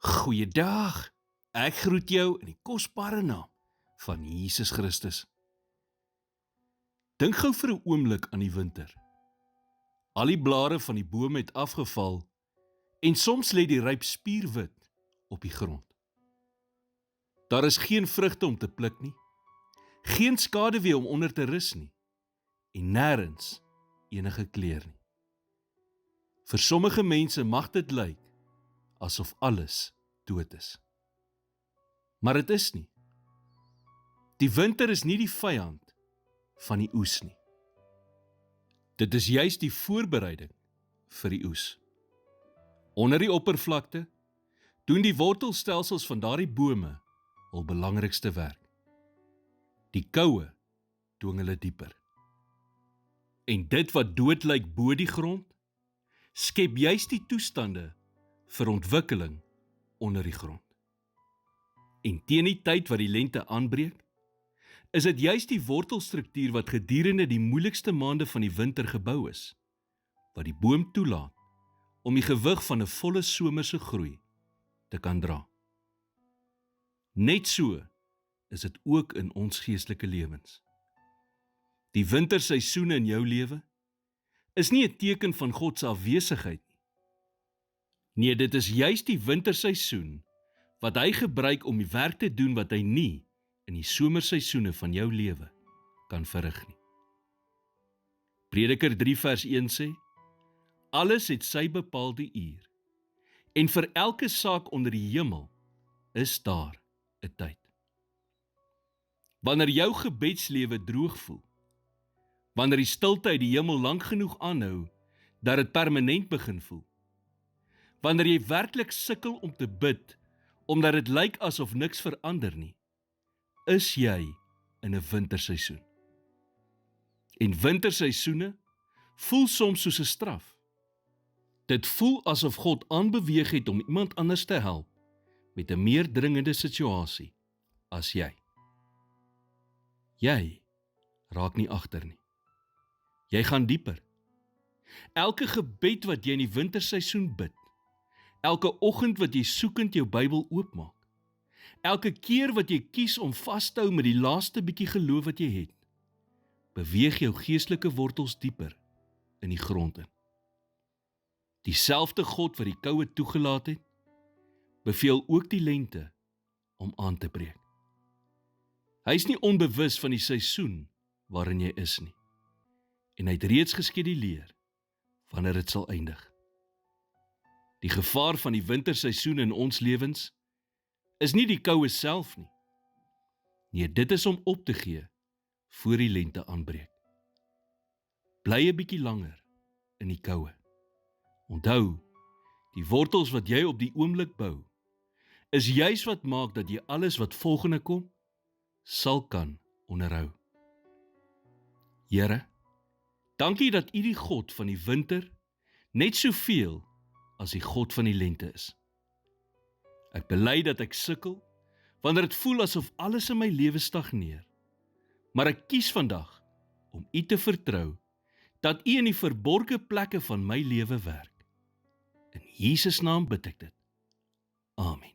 Goeiedag, ek groet jou in die kosbare naam van Jesus Christus. Dink gou vir 'n oomblik aan die winter. Al die blare van die bome het afgeval en soms lê die ryp spierwit op die grond. Daar is geen vrugte om te pluk nie, geen skaduwee om onder te rus nie en nêrens enige kleur nie. Vir sommige mense mag dit lyk asof alles dood is. Maar dit is nie. Die winter is nie die vyand van die oes nie. Dit is juis die voorbereiding vir die oes. Onder die oppervlakte doen die wortelstelsels van daardie bome hul belangrikste werk. Die koue dwing hulle dieper. En dit wat dood lyk bo die grond, skep juis die toestande vir ontwikkeling onder die grond. En teen die tyd wat die lente aanbreek, is dit juis die wortelstruktuur wat gedurende die moeilikste maande van die winter gebou is, wat die boom toelaat om die gewig van 'n volle somerse groei te kan dra. Net so is dit ook in ons geestelike lewens. Die winterseisoene in jou lewe is nie 'n teken van God se afwesigheid nie. Nee, dit is juis die winterseisoen wat hy gebruik om die werk te doen wat hy nie in die somerseisoene van jou lewe kan verrig nie. Prediker 3 vers 1 sê, alles het sy bepaalde uur, en vir elke saak onder die hemel is daar 'n tyd. Wanneer jou gebedslewe droog voel, wanneer die stilte uit die hemel lank genoeg aanhou, dat dit permanent begin voel, wanneer jy werklik sukkel om te bid, omdat dit lyk asof niks verander nie, is jy in 'n winterseisoen. En winterseisoene voel soms soos 'n straf. Dit voel asof God aanbeweeg het om iemand anders te help met 'n meer dringende situasie as jy. Jy raak nie agter nie. Jy gaan dieper. Elke gebed wat jy in die winterseisoen bid, elke oggend wat jy soekend jou Bybel oopmaak, elke keer wat jy kies om vas te hou met die laaste bietjie geloof wat jy het, beweeg jou geestelike wortels dieper in die grond in. Dieselfde God wat die koue toegelaat het, beveel ook die lente om aan te breek. Hy is nie onbewus van die seisoen waarin jy is nie, en hy het reeds geskeduleer wanneer dit sal eindig. Die gevaar van die winterseisoen in ons lewens is nie die koue self nie. Nee, dit is om op te gee voor die lente aanbreek. Bly 'n bietjie langer in die koue. Onthou, die wortels wat jy op die oomblik bou, is juis wat maak dat jy alles wat volgende kom, sal kan onderhou. Here, dankie dat U die God van die winter net soveel as die God van die lente is. Ek bely dat ek sukkel, wanneer dit voel asof alles in my lewe stagneer. Maar ek kies vandag om U te vertrou, dat U in die verborgde plekke van my lewe werk. In Jesus naam bid ek dit. Amen.